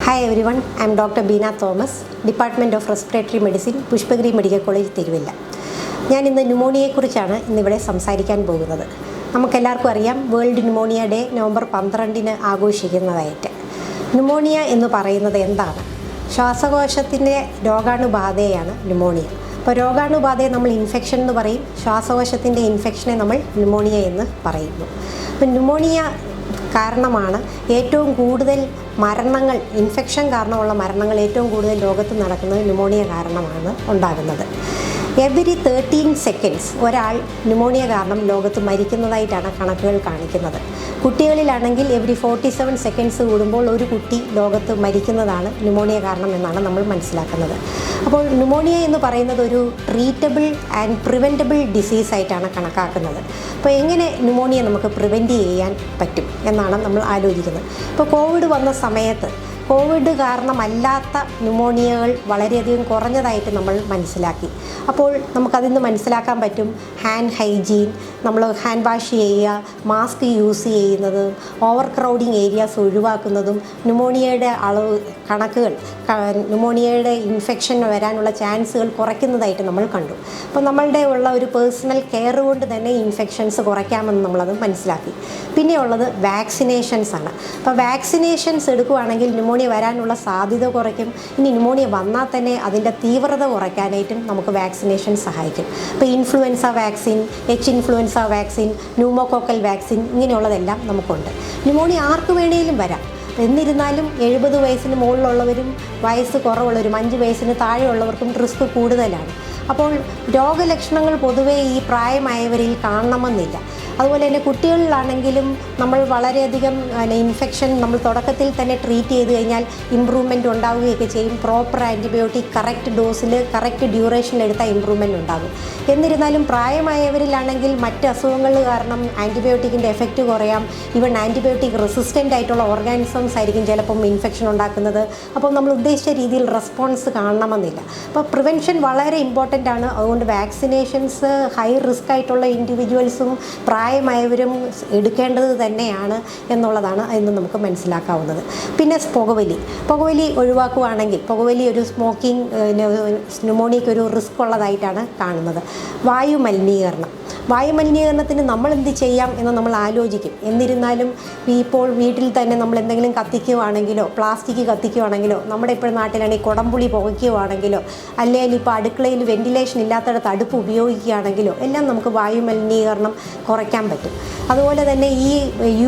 Hi everyone, I am Dr.Beena Thomas, Dept.of Respiratory Medicine, Pushpagiri Medical College, Tiruvilla. ഞാൻ ഇന്ന് ന്യൂമോണിയയെക്കുറിച്ചാണ് ഇന്നിവിടെ സംസാരിക്കാൻ പോകുന്നത്. നമുക്കെല്ലാവർക്കും അറിയാം വേൾഡ് ന്യൂമോണിയ ഡേ നവംബർ 12 ആഘോഷിക്കുന്നതായിട്ട്. ന്യൂമോണിയ എന്ന് പറയുന്നത് എന്താണ്? ശ്വാസകോശത്തിൻ്റെ രോഗാണുബാധയാണ് ന്യൂമോണിയ. അപ്പോൾ രോഗാണുബാധയെ നമ്മൾ ഇൻഫെക്ഷൻ എന്ന് പറയും, ശ്വാസകോശത്തിൻ്റെ ഇൻഫെക്ഷനെ നമ്മൾ ന്യൂമോണിയ എന്ന് പറയുന്നു. അപ്പോൾ ന്യൂമോണിയ കാരണമാണ് ഏറ്റവും കൂടുതൽ മരണങ്ങൾ, ഇൻഫെക്ഷൻ കാരണമുള്ള മരണങ്ങൾ ഏറ്റവും കൂടുതൽ ലോകത്ത് നടക്കുന്നത് ന്യൂമോണിയ കാരണമാണ് ഉണ്ടാകുന്നത്. എവരി 13 സെക്കൻഡ്സ് ഒരാൾ ന്യൂമോണിയ കാരണം ലോകത്ത് മരിക്കുന്നതായിട്ടാണ് കണക്കുകൾ കാണിക്കുന്നത്. കുട്ടികളിലാണെങ്കിൽ എവരി 47 സെക്കൻഡ്സ് കൂടുമ്പോൾ ഒരു കുട്ടി ലോകത്ത് മരിക്കുന്നതാണ് ന്യൂമോണിയ കാരണം എന്നാണ് നമ്മൾ മനസ്സിലാക്കുന്നത്. അപ്പോൾ ന്യൂമോണിയ എന്ന് പറയുന്നത് ഒരു ട്രീറ്റബിൾ ആൻഡ് പ്രിവെൻറ്റബിൾ ഡിസീസായിട്ടാണ് കണക്കാക്കുന്നത്. അപ്പോൾ എങ്ങനെ ന്യൂമോണിയ നമുക്ക് പ്രിവെൻറ്റ് ചെയ്യാൻ പറ്റും എന്നാണ് നമ്മൾ ആലോചിക്കുന്നത്. ഇപ്പോൾ കോവിഡ് വന്ന സമയത്ത് കോവിഡ് കാരണമല്ലാത്ത ന്യൂമോണിയകൾ വളരെയധികം കുറഞ്ഞതായിട്ട് നമ്മൾ മനസ്സിലാക്കി. അപ്പോൾ നമുക്കതിൽ നിന്ന് മനസ്സിലാക്കാൻ പറ്റും ഹാൻഡ് ഹൈജീൻ, നമ്മൾ ഹാൻഡ് വാഷ് ചെയ്യുക, മാസ്ക് യൂസ് ചെയ്യുന്നതും ഓവർ ക്രൗഡിങ് ഏരിയാസ് ഒഴിവാക്കുന്നതും ന്യൂമോണിയയുടെ കണക്കുകൾ, ന്യൂമോണിയയുടെ ഇൻഫെക്ഷൻ വരാനുള്ള ചാൻസുകൾ കുറയ്ക്കുന്നതായിട്ട് നമ്മൾ കണ്ടു. അപ്പോൾ നമ്മളുടെ ഉള്ള ഒരു പേഴ്സണൽ കെയർ കൊണ്ട് തന്നെ ഇൻഫെക്ഷൻസ് കുറയ്ക്കാമെന്ന് നമ്മളത് മനസ്സിലാക്കി. പിന്നെയുള്ളത് വാക്സിനേഷൻസ് ആണ്. അപ്പോൾ വാക്സിനേഷൻസ് എടുക്കുകയാണെങ്കിൽ ന്യൂമോണിയ വരാനുള്ള സാധ്യത കുറയ്ക്കും. ഇനി ന്യൂമോണിയ വന്നാൽ തന്നെ അതിൻ്റെ തീവ്രത കുറയ്ക്കാനായിട്ടും നമുക്ക് വാക്സിനേഷൻ സഹായിക്കും. ഇപ്പോൾ influenza vaccine, influenza vaccine, pneumococcal vaccine, ഇങ്ങനെയുള്ളതെല്ലാം നമുക്കുണ്ട്. ന്യൂമോണിയ ആർക്ക് വേണമെങ്കിലും വരാം. എന്നിരുന്നാലും 70 വയസ്സിന് മുകളിലുള്ളവരും വയസ്സ് കുറവുള്ളവരും 5 വയസ്സിന് താഴെയുള്ളവർക്കും റിസ്ക് കൂടുതലാണ്. അപ്പോൾ രോഗലക്ഷണങ്ങൾ പൊതുവേ ഈ പ്രായമായവരിൽ കാണണമെന്നില്ല. അതുപോലെ തന്നെ കുട്ടികളിലാണെങ്കിലും നമ്മൾ വളരെയധികം ഇൻഫെക്ഷൻ നമ്മൾ തുടക്കത്തിൽ തന്നെ ട്രീറ്റ് ചെയ്ത് കഴിഞ്ഞാൽ ഇമ്പ്രൂവ്മെൻറ്റ് ഉണ്ടാവുകയൊക്കെ ചെയ്യും. പ്രോപ്പർ ആൻറ്റിബയോട്ടിക് കറക്റ്റ് ഡോസിൽ കറക്റ്റ് ഡ്യൂറേഷനിൽ എടുത്താൽ ഇമ്പ്രൂവ്മെൻറ്റ് ഉണ്ടാകും. എന്നിരുന്നാലും പ്രായമായവരിലാണെങ്കിൽ മറ്റ് അസുഖങ്ങൾ കാരണം ആൻറ്റിബയോട്ടിക്കിൻ്റെ എഫക്റ്റ് കുറയാം. ഈവൻ ആൻറ്റിബയോട്ടിക് റെസിസ്റ്റൻ്റ് ആയിട്ടുള്ള ഓർഗാനിസംസ് ആയിരിക്കും ചിലപ്പം ഇൻഫെക്ഷൻ ഉണ്ടാക്കുന്നത്. അപ്പോൾ നമ്മൾ ഉദ്ദേശിച്ച രീതിയിൽ റെസ്പോൺസ് കാണണമെന്നില്ല. അപ്പോൾ പ്രിവെൻഷൻ വളരെ ഇമ്പോർട്ടൻ്റ് ആണ്. അതുകൊണ്ട് വാക്സിനേഷൻസ് ഹൈ റിസ്ക് ആയിട്ടുള്ള ഇൻഡിവിജ്വൽസും പ്രായമായവരും എടുക്കേണ്ടത് തന്നെയാണ് എന്നുള്ളതാണ് അതിന് നമുക്ക് മനസ്സിലാക്കാവുന്നത്. പിന്നെ പുകവലി ഒഴിവാക്കുകയാണെങ്കിൽ, പുകവലി ഒരു സ്മോക്കിംഗ് ന്യൂമോണിയയ്ക്ക് ഒരു റിസ്ക് ഉള്ളതായിട്ടാണ് കാണുന്നത്. വായുമലിനീകരണത്തിന് നമ്മൾ എന്ത് ചെയ്യാം എന്ന് നമ്മൾ ആലോചിക്കും. എന്നിരുന്നാലും ഇപ്പോൾ വീട്ടിൽ തന്നെ നമ്മൾ എന്തെങ്കിലും കത്തിക്കുകയാണെങ്കിലോ പ്ലാസ്റ്റിക് കത്തിക്കുകയാണെങ്കിലോ, നമ്മുടെ ഇപ്പോൾ നാട്ടിലാണെങ്കിൽ കുടംപുളി പുകയ്ക്കുകയാണെങ്കിലോ, അല്ലെങ്കിൽ ഇപ്പോൾ അടുക്കളയിൽ വെന്റിലേഷൻ ഇല്ലാത്തടത്ത് അടുപ്പ് ഉപയോഗിക്കുകയാണെങ്കിലോ എല്ലാം നമുക്ക് വായുമലിനീകരണം കുറയ്ക്കാൻ പറ്റും. അതുപോലെ തന്നെ ഈ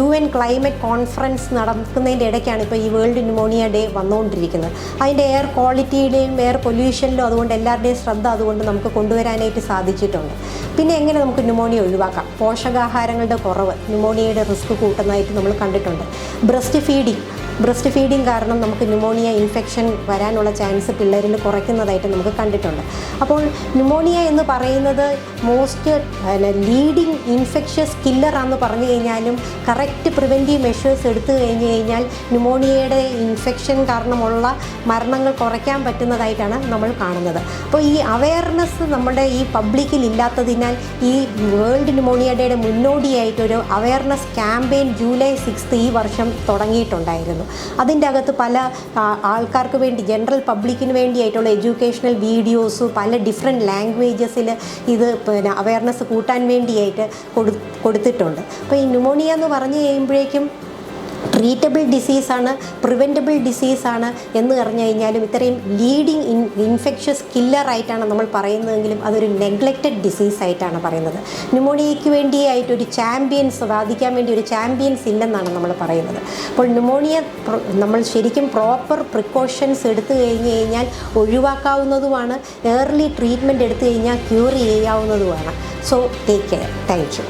UN ക്ലൈമറ്റ് കോൺഫറൻസ് നടക്കുന്നതിൻ്റെ ഇടയ്ക്കാണ് ഇപ്പോൾ ഈ വേൾഡ് ന്യൂമോണിയ ഡേ വന്നുകൊണ്ടിരിക്കുന്നത്. അതിൻ്റെ എയർ ക്വാളിറ്റിയിലെയും എയർ പൊല്യൂഷനിലും അതുകൊണ്ട് എല്ലാവരുടെയും ശ്രദ്ധ അതുകൊണ്ട് നമുക്ക് കൊണ്ടുവരാനായിട്ട് സാധിച്ചിട്ടുണ്ട്. പിന്നെ എങ്ങനെ നമുക്ക് ന്യൂമോണിയ ഒഴിവാക്കാം? പോഷകാഹാരങ്ങളുടെ കുറവ് ന്യൂമോണിയയുടെ റിസ്ക് കൂട്ടുന്നതായിട്ട് നമ്മൾ കണ്ടിട്ടുണ്ട്. ബ്രസ്റ്റ് ഫീഡിങ് കാരണം നമുക്ക് ന്യൂമോണിയ ഇൻഫെക്ഷൻ വരാനുള്ള ചാൻസ് പിള്ളേരിൽ കുറയ്ക്കുന്നതായിട്ട് നമുക്ക് കണ്ടിട്ടുണ്ട്. അപ്പോൾ ന്യൂമോണിയ എന്ന് പറയുന്നത് മോസ്റ്റ് ലീഡിങ് ഇൻഫെക്ഷ്യസ് കില്ലറാണെന്ന് പറഞ്ഞു കഴിഞ്ഞാലും കറക്റ്റ് പ്രിവെൻറ്റീവ് മെഷേഴ്സ് എടുത്തു കഴിഞ്ഞാൽ ന്യൂമോണിയയുടെ ഇൻഫെക്ഷൻ കാരണമുള്ള മരണങ്ങൾ കുറയ്ക്കാൻ പറ്റുന്നതായിട്ടാണ് നമ്മൾ കാണുന്നത്. അപ്പോൾ ഈ അവയർനെസ് നമ്മുടെ ഈ പബ്ലിക്കിൽ ഇല്ലാത്തതിനാൽ ഈ വേൾഡ് ന്യൂമോണിയ ഡേയുടെ മുന്നോടിയായിട്ടൊരു അവയർനെസ് ക്യാമ്പയിൻ ജൂലൈ 6 ഈ വർഷം തുടങ്ങിയിട്ടുണ്ടായിരുന്നു. അതിൻ്റെ അകത്ത് പല ആൾക്കാർക്ക് വേണ്ടി, ജനറൽ പബ്ലിക്കിന് വേണ്ടിയായിട്ടുള്ള എഡ്യൂക്കേഷണൽ വീഡിയോസ് പല ഡിഫറെൻറ്റ് ലാംഗ്വേജസിൽ ഇത് അവയർനെസ് കൂട്ടാൻ വേണ്ടിയായിട്ട് കൊടുത്തിട്ടുണ്ട്. അപ്പോൾ ഈ ന്യൂമോണിയ എന്ന് പറഞ്ഞു കഴിയുമ്പോഴേക്കും ട്രീറ്റബിൾ ഡിസീസാണ്, പ്രിവെൻറ്റബിൾ ഡിസീസാണ് എന്ന് പറഞ്ഞു കഴിഞ്ഞാലും ഇത്രയും ലീഡിങ് ഇൻഫെക്ഷ്യസ് കില്ലറായിട്ടാണ് നമ്മൾ പറയുന്നതെങ്കിലും അതൊരു നെഗ്ലക്റ്റഡ് ഡിസീസായിട്ടാണ് പറയുന്നത്. ന്യൂമോണിയയ്ക്ക് വേണ്ടിയായിട്ടൊരു വാദിക്കാൻ വേണ്ടി ഒരു ചാമ്പ്യൻസ് ഇല്ലെന്നാണ് നമ്മൾ പറയുന്നത്. അപ്പോൾ ന്യൂമോണിയ നമ്മൾ ശരിക്കും പ്രോപ്പർ പ്രിക്കോഷൻസ് എടുത്തു കഴിഞ്ഞാൽ ഒഴിവാക്കാവുന്നതുമാണ്. ഏർലി ട്രീറ്റ്മെൻറ്റ് എടുത്തു കഴിഞ്ഞാൽ ക്യൂർ ചെയ്യാവുന്നതുമാണ്. So take care. Thank U.